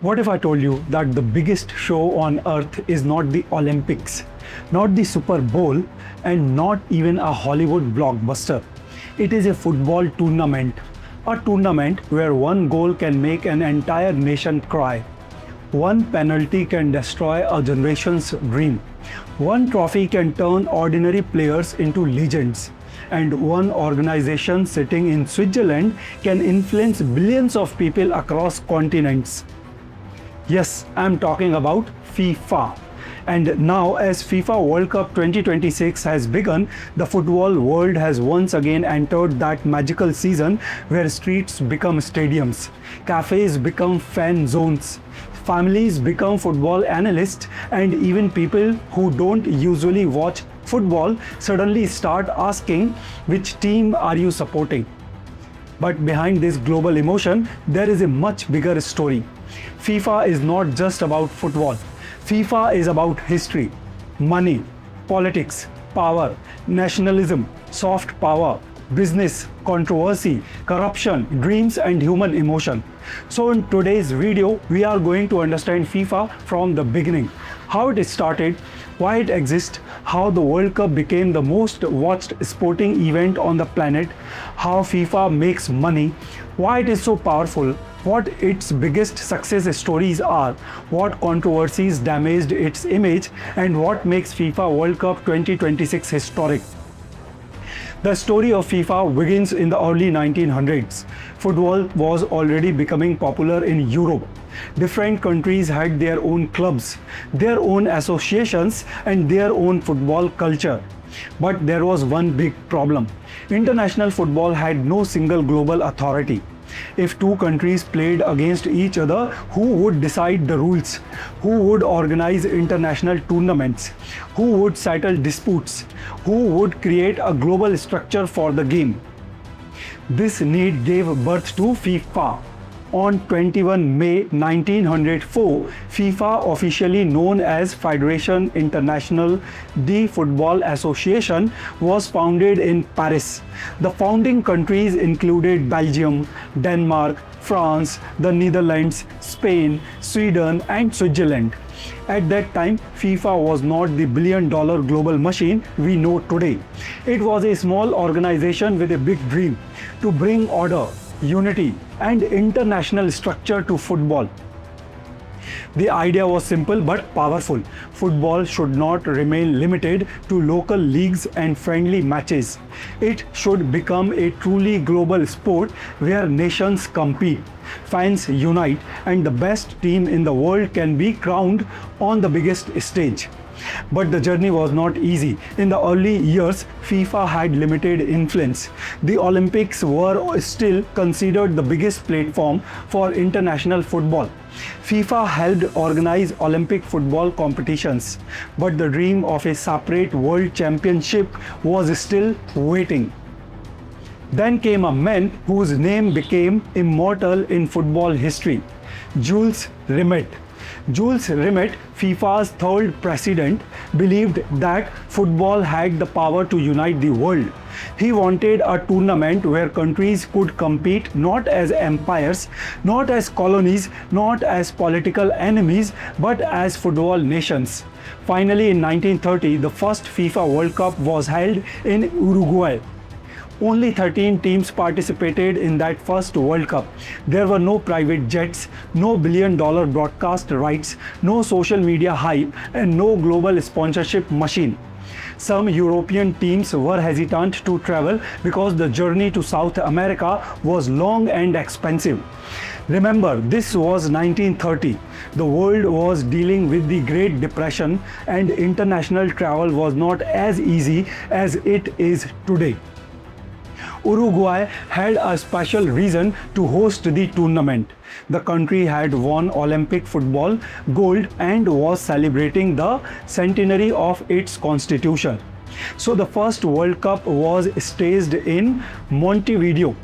What if I told you that the biggest show on earth is not the Olympics, not the Super Bowl, and not even a Hollywood blockbuster? It is a football tournament. A tournament where one goal can make an entire nation cry. One penalty can destroy a generation's dream. One trophy can turn ordinary players into legends. And one organization sitting in Switzerland can influence billions of people across continents. Yes, I'm talking about FIFA. And now, as FIFA World Cup 2026 has begun, the football world has once again entered that magical season where streets become stadiums, cafes become fan zones, families become football analysts, and even people who don't usually watch football suddenly start asking, which team are you supporting? But behind this global emotion, there is a much bigger story. FIFA is not just about football. FIFA is about history, money, politics, power, nationalism, soft power, business, controversy, corruption, dreams, and human emotion. So in today's video, we are going to understand FIFA from the beginning, how it started, why it exists, how the World Cup became the most watched sporting event on the planet, how FIFA makes money, why it is so powerful, what its biggest success stories are, what controversies damaged its image, and what makes FIFA World Cup 2026 historic. The story of FIFA begins in the early 1900s. Football was already becoming popular in Europe. Different countries had their own clubs, their own associations, and their own football culture. But there was one big problem. International football had no single global authority. If two countries played against each other, who would decide the rules? Who would organize international tournaments? Who would settle disputes? Who would create a global structure for the game? This need gave birth to FIFA. On 21 May 1904, FIFA, officially known as Fédération Internationale de Football Association, was founded in Paris. The founding countries included Belgium, Denmark, France, the Netherlands, Spain, Sweden, and Switzerland. At that time, FIFA was not the billion-dollar global machine we know today. It was a small organization with a big dream: to bring order, unity, and international structure to football. The idea was simple but powerful. Football should not remain limited to local leagues and friendly matches. It should become a truly global sport where nations compete, fans unite, and the best team in the world can be crowned on the biggest stage. But the journey was not easy. In the early years, FIFA had limited influence. The Olympics were still considered the biggest platform for international football. FIFA helped organize Olympic football competitions, but the dream of a separate world championship was still waiting. Then came a man whose name became immortal in football history: Jules Rimet. Jules Rimet, FIFA's third president, believed that football had the power to unite the world. He wanted a tournament where countries could compete not as empires, not as colonies, not as political enemies, but as football nations. Finally, in 1930, the first FIFA World Cup was held in Uruguay. Only 13 teams participated in that first World Cup. There were no private jets, no billion-dollar broadcast rights, no social media hype, and no global sponsorship machine. Some European teams were hesitant to travel because the journey to South America was long and expensive. Remember, this was 1930. The world was dealing with the Great Depression, and international travel was not as easy as it is today. Uruguay had a special reason to host the tournament. The country had won Olympic football gold and was celebrating the centenary of its constitution. So the first World Cup was staged in Montevideo,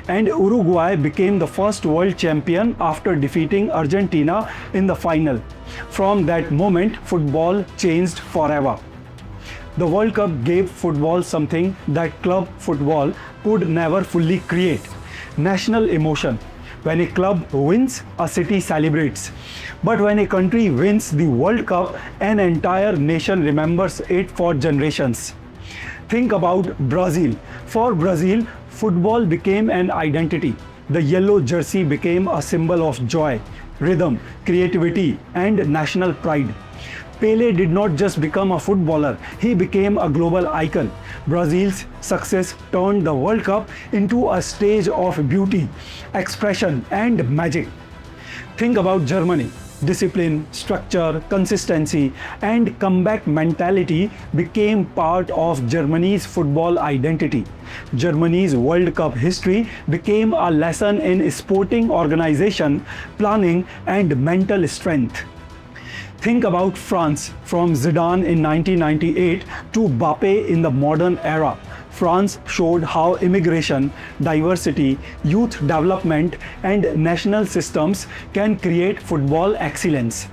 and Uruguay became the first world champion after defeating Argentina in the final. From that moment, football changed forever. The World Cup gave football something that club football could never fully create: national emotion. When a club wins, a city celebrates. But when a country wins the World Cup, an entire nation remembers it for generations. Think about Brazil. For Brazil, football became an identity. The yellow jersey became a symbol of joy, rhythm, creativity, and national pride. Pele did not just become a footballer, he became a global icon. Brazil's success turned the World Cup into a stage of beauty, expression, and magic. Think about Germany. Discipline, structure, consistency, and comeback mentality became part of Germany's football identity. Germany's World Cup history became a lesson in sporting organization, planning, and mental strength. Think about France, from Zidane in 1998 to Mbappe in the modern era. France showed how immigration, diversity, youth development, and national systems can create football excellence.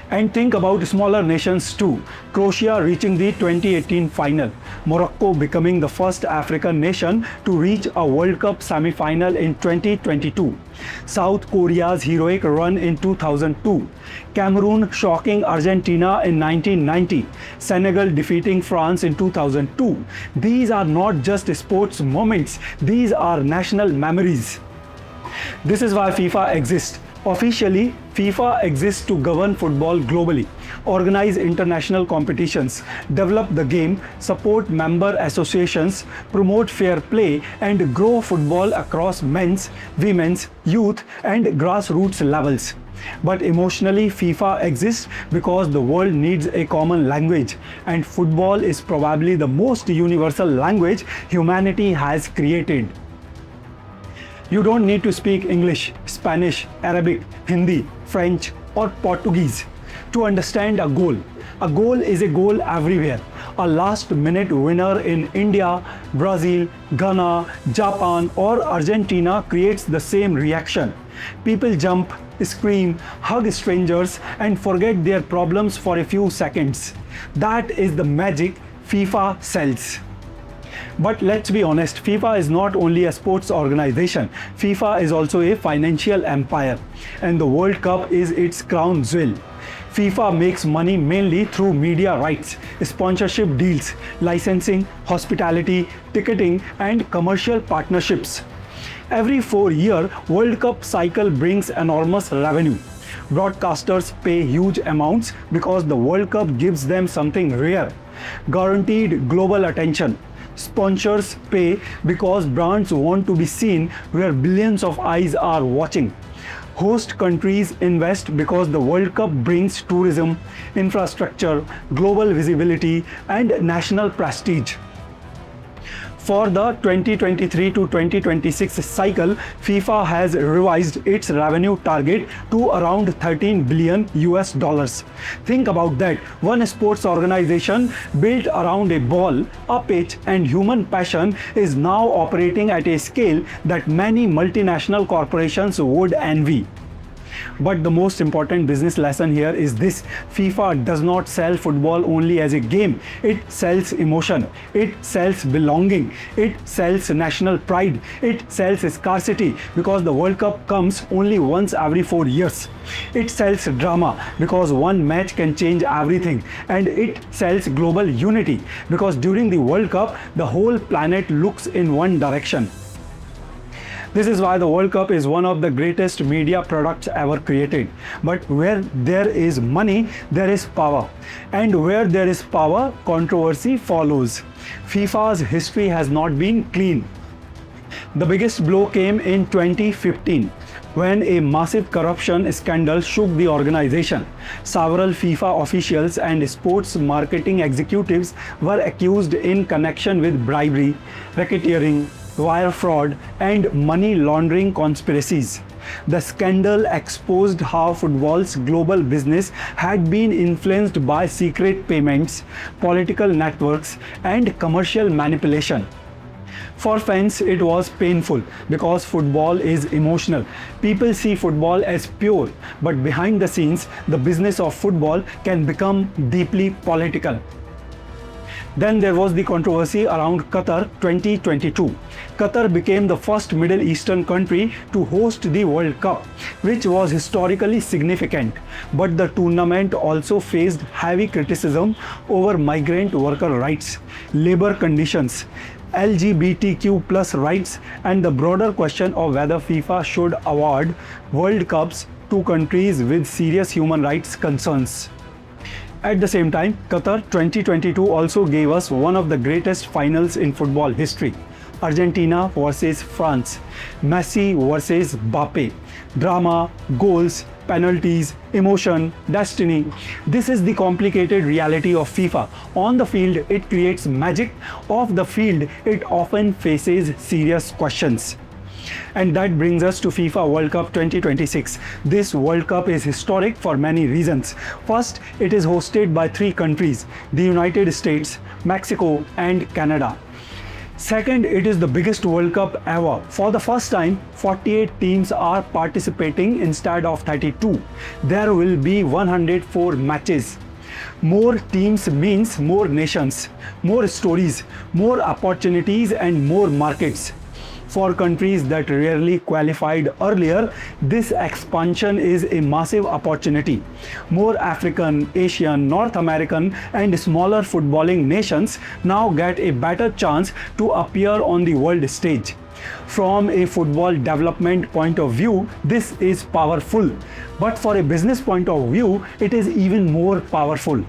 And think about smaller nations too. Croatia reaching the 2018 final, Morocco becoming the first African nation to reach a World Cup semi-final in 2022, South Korea's heroic run in 2002, Cameroon shocking Argentina in 1990, Senegal defeating France in 2002. These are not just sports moments, these are national memories. This is why FIFA exists. Officially, FIFA exists to govern football globally, organize international competitions, develop the game, support member associations, promote fair play, and grow football across men's, women's, youth, and grassroots levels. But emotionally, FIFA exists because the world needs a common language, and football is probably the most universal language humanity has created. You don't need to speak English, Spanish, Arabic, Hindi, French, or Portuguese to understand a goal. A goal is a goal everywhere. A last-minute winner in India, Brazil, Ghana, Japan, or Argentina creates the same reaction. People jump, scream, hug strangers, and forget their problems for a few seconds. That is the magic FIFA sells. But let's be honest, FIFA is not only a sports organization, FIFA is also a financial empire, and the World Cup is its crown jewel. FIFA makes money mainly through media rights, sponsorship deals, licensing, hospitality, ticketing, and commercial partnerships. Every 4-year World Cup cycle brings enormous revenue. Broadcasters pay huge amounts because the World Cup gives them something rare: guaranteed global attention. Sponsors pay because brands want to be seen where billions of eyes are watching. Host countries invest because the World Cup brings tourism, infrastructure, global visibility, and national prestige. For the 2023 to 2026 cycle, FIFA has revised its revenue target to around $13 billion. Think about that. One sports organization built around a ball, a pitch, and human passion is now operating at a scale that many multinational corporations would envy. But the most important business lesson here is this: FIFA does not sell football only as a game. It sells emotion, it sells belonging, it sells national pride, it sells scarcity because the World Cup comes only once every 4 years. It sells drama because one match can change everything, and it sells global unity because during the World Cup the whole planet looks in one direction. This is why the World Cup is one of the greatest media products ever created. But where there is money, there is power. And where there is power, controversy follows. FIFA's history has not been clean. The biggest blow came in 2015 when a massive corruption scandal shook the organization. Several FIFA officials and sports marketing executives were accused in connection with bribery, racketeering, wire fraud, and money laundering conspiracies. The scandal exposed how football's global business had been influenced by secret payments, political networks, and commercial manipulation. For fans, it was painful because football is emotional. People see football as pure, but behind the scenes, the business of football can become deeply political. Then there was the controversy around Qatar 2022. Qatar became the first Middle Eastern country to host the World Cup, which was historically significant. But the tournament also faced heavy criticism over migrant worker rights, labor conditions, LGBTQ plus rights, and the broader question of whether FIFA should award World Cups to countries with serious human rights concerns. At the same time, Qatar 2022 also gave us one of the greatest finals in football history. Argentina versus France, Messi versus Mbappe, drama, goals, penalties, emotion, destiny. This is the complicated reality of FIFA. On the field, it creates magic. Off the field, it often faces serious questions. And that brings us to FIFA World Cup 2026. This World Cup is historic for many reasons. First, it is hosted by three countries: the United States, Mexico, and Canada. Second, it is the biggest World Cup ever. For the first time, 48 teams are participating instead of 32. There will be 104 matches. More teams means more nations, more stories, more opportunities, and more markets. For countries that rarely qualified earlier, this expansion is a massive opportunity. More African, Asian, North American, and smaller footballing nations now get a better chance to appear on the world stage. From a football development point of view, this is powerful. But for a business point of view, it is even more powerful.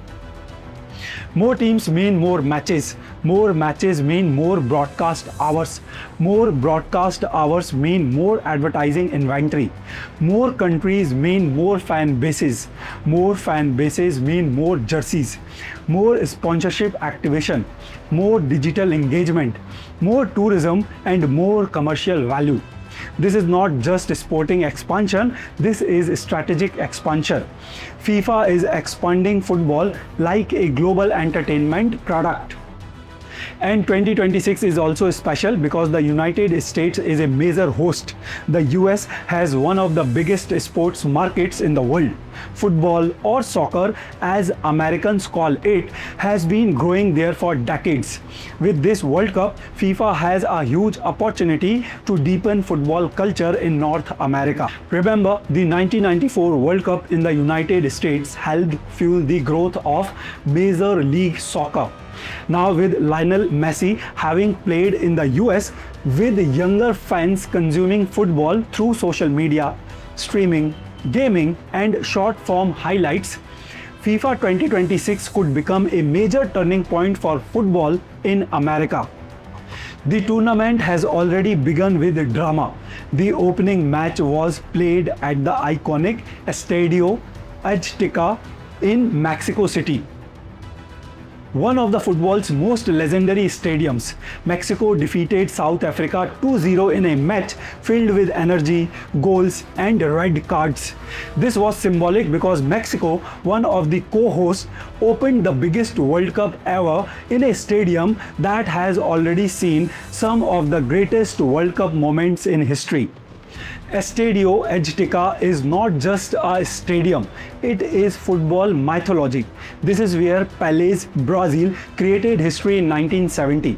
More teams mean more matches. More matches mean more broadcast hours. More broadcast hours mean more advertising inventory. More countries mean more fan bases. More fan bases mean more jerseys. More sponsorship activation. More digital engagement. More tourism and more commercial value. This is not just sporting expansion, this is strategic expansion. FIFA is expanding football like a global entertainment product. And 2026 is also special because the United States is a major host. The US has one of the biggest sports markets in the world. Football, or soccer as Americans call it, has been growing there for decades. With this World Cup, FIFA has a huge opportunity to deepen football culture in North America. Remember, the 1994 World Cup in the United States helped fuel the growth of Major League Soccer. Now, with Lionel Messi having played in the US, with younger fans consuming football through social media, streaming, gaming, and short-form highlights, FIFA 2026 could become a major turning point for football in America. The tournament has already begun with drama. The opening match was played at the iconic Estadio Azteca in Mexico City, one of the football's most legendary stadiums. Mexico defeated South Africa 2-0 in a match filled with energy, goals, and red cards. This was symbolic because Mexico, one of the co-hosts, opened the biggest World Cup ever in a stadium that has already seen some of the greatest World Cup moments in history. Estadio Azteca is not just a stadium, it is football mythology. This is where Pelé's Brazil created history in 1970.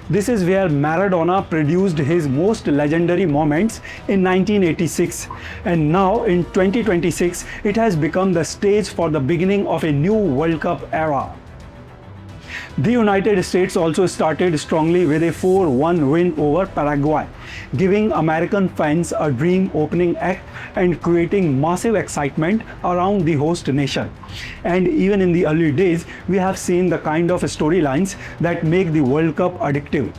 This is where Maradona produced his most legendary moments in 1986. And now in 2026, it has become the stage for the beginning of a new World Cup era. The United States also started strongly with a 4-1 win over Paraguay, giving American fans a dream opening act and creating massive excitement around the host nation. And even in the early days, we have seen the kind of storylines that make the World Cup addictive.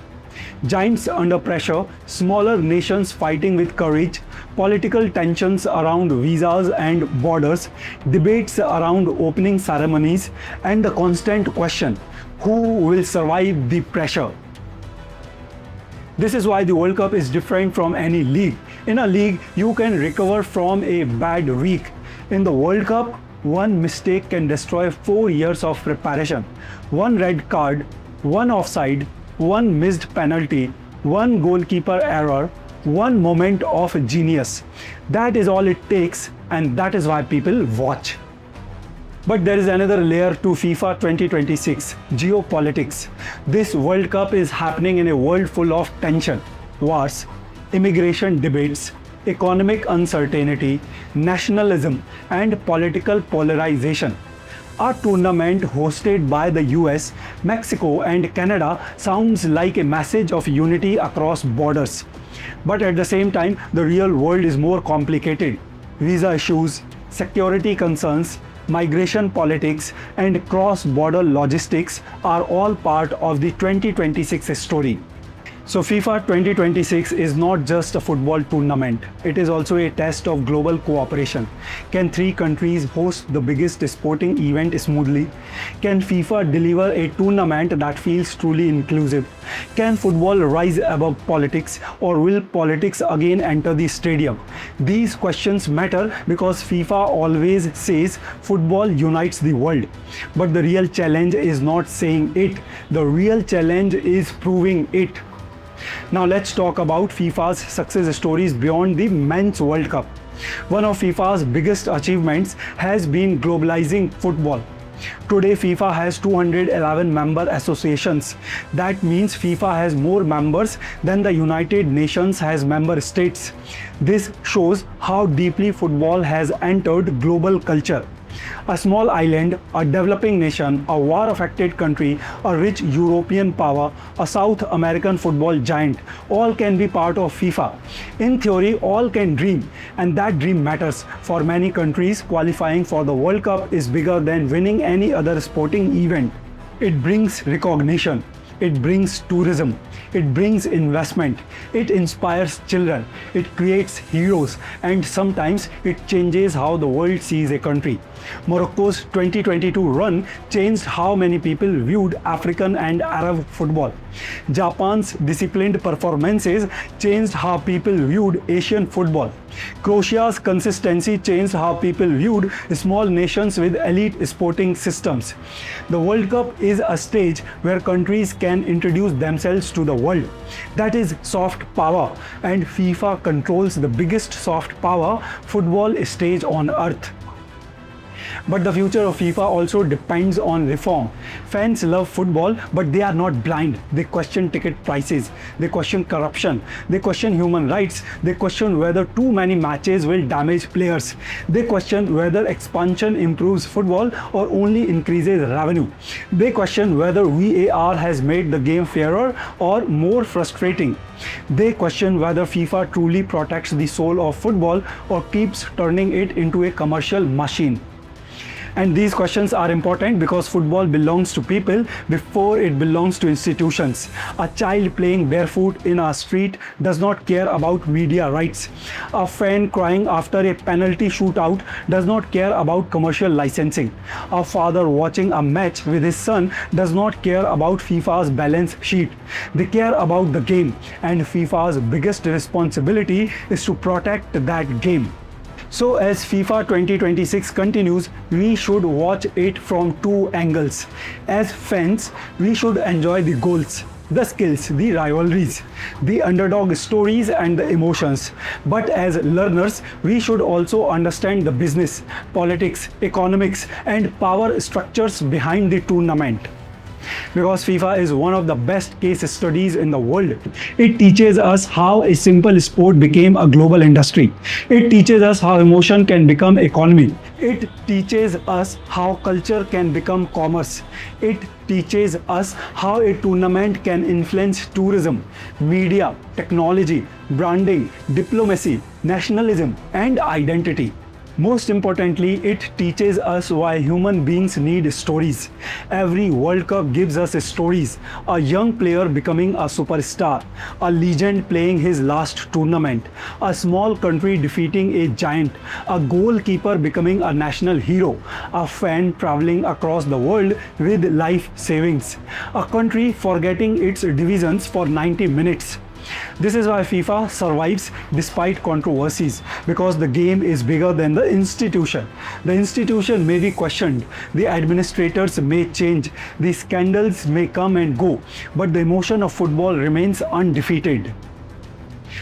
Giants under pressure, smaller nations fighting with courage, political tensions around visas and borders, debates around opening ceremonies, and the constant question, who will survive the pressure? This is why the World Cup is different from any league. In a league, you can recover from a bad week. In the World Cup, one mistake can destroy 4 years of preparation. One red card, one offside, one missed penalty, one goalkeeper error, one moment of genius. That is all it takes, and that is why people watch. But there is another layer to FIFA 2026, geopolitics. This World Cup is happening in a world full of tension, wars, immigration debates, economic uncertainty, nationalism, and political polarization. A tournament hosted by the US, Mexico, and Canada sounds like a message of unity across borders. But at the same time, the real world is more complicated. Visa issues, security concerns, migration politics, and cross-border logistics are all part of the 2026 story. So FIFA 2026 is not just a football tournament, it is also a test of global cooperation. Can three countries host the biggest sporting event smoothly? Can FIFA deliver a tournament that feels truly inclusive? Can football rise above politics, or will politics again enter the stadium? These questions matter because FIFA always says football unites the world. But the real challenge is not saying it, the real challenge is proving it. Now let's talk about FIFA's success stories beyond the Men's World Cup. One of FIFA's biggest achievements has been globalizing football. Today FIFA has 211 member associations. That means FIFA has more members than the United Nations has member states. This shows how deeply football has entered global culture. A small island, a developing nation, a war-affected country, a rich European power, a South American football giant, all can be part of FIFA. In theory, all can dream, and that dream matters. For many countries, qualifying for the World Cup is bigger than winning any other sporting event. It brings recognition. It brings tourism, it brings investment, it inspires children, it creates heroes, and sometimes it changes how the world sees a country. Morocco's 2022 run changed how many people viewed African and Arab football. Japan's disciplined performances changed how people viewed Asian football. Croatia's consistency changed how people viewed small nations with elite sporting systems. The World Cup is a stage where countries can introduce themselves to the world. That is soft power, and FIFA controls the biggest soft power football stage on earth. But the future of FIFA also depends on reform. Fans love football, but they are not blind. They question ticket prices, they question corruption, they question human rights, they question whether too many matches will damage players, they question whether expansion improves football or only increases revenue, they question whether VAR has made the game fairer or more frustrating. They question whether FIFA truly protects the soul of football or keeps turning it into a commercial machine. And these questions are important because football belongs to people before it belongs to institutions. A child playing barefoot in a street does not care about media rights. A fan crying after a penalty shootout does not care about commercial licensing. A father watching a match with his son does not care about FIFA's balance sheet. They care about the game, and FIFA's biggest responsibility is to protect that game. So as FIFA 2026 continues, we should watch it from two angles. As fans, we should enjoy the goals, the skills, the rivalries, the underdog stories and the emotions. But as learners, we should also understand the business, politics, economics and power structures behind the tournament. Because FIFA is one of the best case studies in the world. It teaches us how a simple sport became a global industry. It teaches us how emotion can become economy. It teaches us how culture can become commerce. It teaches us how a tournament can influence tourism, media, technology, branding, diplomacy, nationalism, and identity. Most importantly, it teaches us why human beings need stories. Every World Cup gives us stories. A young player becoming a superstar, a legend playing his last tournament, a small country defeating a giant, a goalkeeper becoming a national hero, a fan traveling across the world with life savings, a country forgetting its divisions for 90 minutes. This is why FIFA survives despite controversies, because the game is bigger than the institution. The institution may be questioned, the administrators may change, the scandals may come and go, but the emotion of football remains undefeated.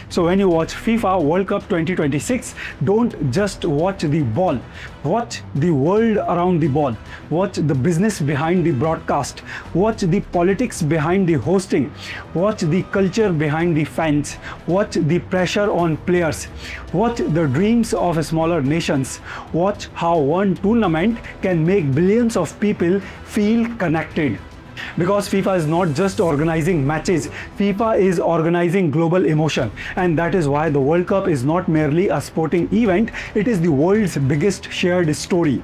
So when you watch FIFA World Cup 2026, don't just watch the ball, watch the world around the ball, watch the business behind the broadcast, watch the politics behind the hosting, watch the culture behind the fans, watch the pressure on players, watch the dreams of smaller nations, watch how one tournament can make billions of people feel connected. Because FIFA is not just organizing matches, FIFA is organizing global emotion, and that is why the World Cup is not merely a sporting event, it is the world's biggest shared story.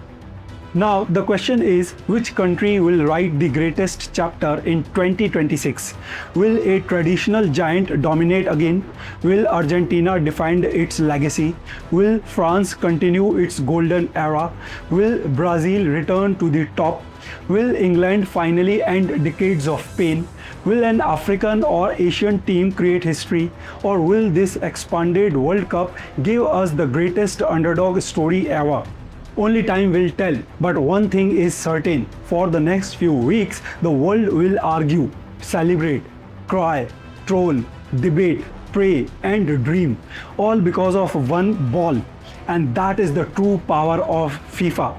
Now the question is, which country will write the greatest chapter in 2026? Will a traditional giant dominate again? Will Argentina defend its legacy? Will France continue its golden era? Will Brazil return to the top? Will England finally end decades of pain? Will an African or Asian team create history? Or will this expanded World Cup give us the greatest underdog story ever? Only time will tell, but one thing is certain: for the next few weeks, the world will argue, celebrate, cry, troll, debate, pray, and dream, all because of one ball. And that is the true power of FIFA.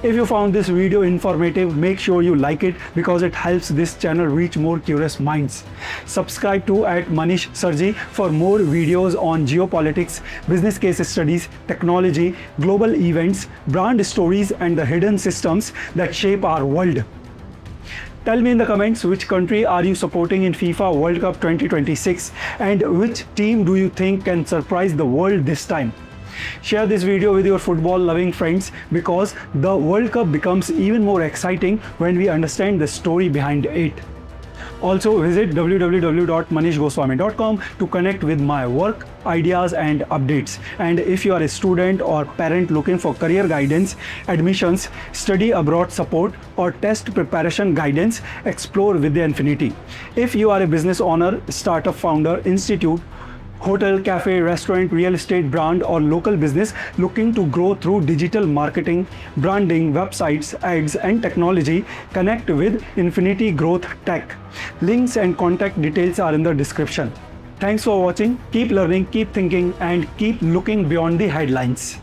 If you found this video informative, make sure you like it because it helps this channel reach more curious minds. Subscribe to @ManishSirG for more videos on geopolitics, business case studies, technology, global events, brand stories, and the hidden systems that shape our world. Tell me in the comments, which country are you supporting in FIFA World Cup 2026 and which team do you think can surprise the world this time? Share this video with your football loving friends because the World Cup becomes even more exciting when we understand the story behind it. Also visit www.manishgoswami.com to connect with my work, ideas and updates. And if you are a student or parent looking for career guidance, admissions, study abroad support or test preparation guidance, explore Vidya Infinity. If you are a business owner, startup founder, institute, hotel, cafe, restaurant, real estate brand or local business looking to grow through digital marketing, branding, websites, ads and technology, connect with Infinity Growth Tech. Links and contact details are in the description. Thanks for watching. Keep learning, keep thinking and keep looking beyond the headlines.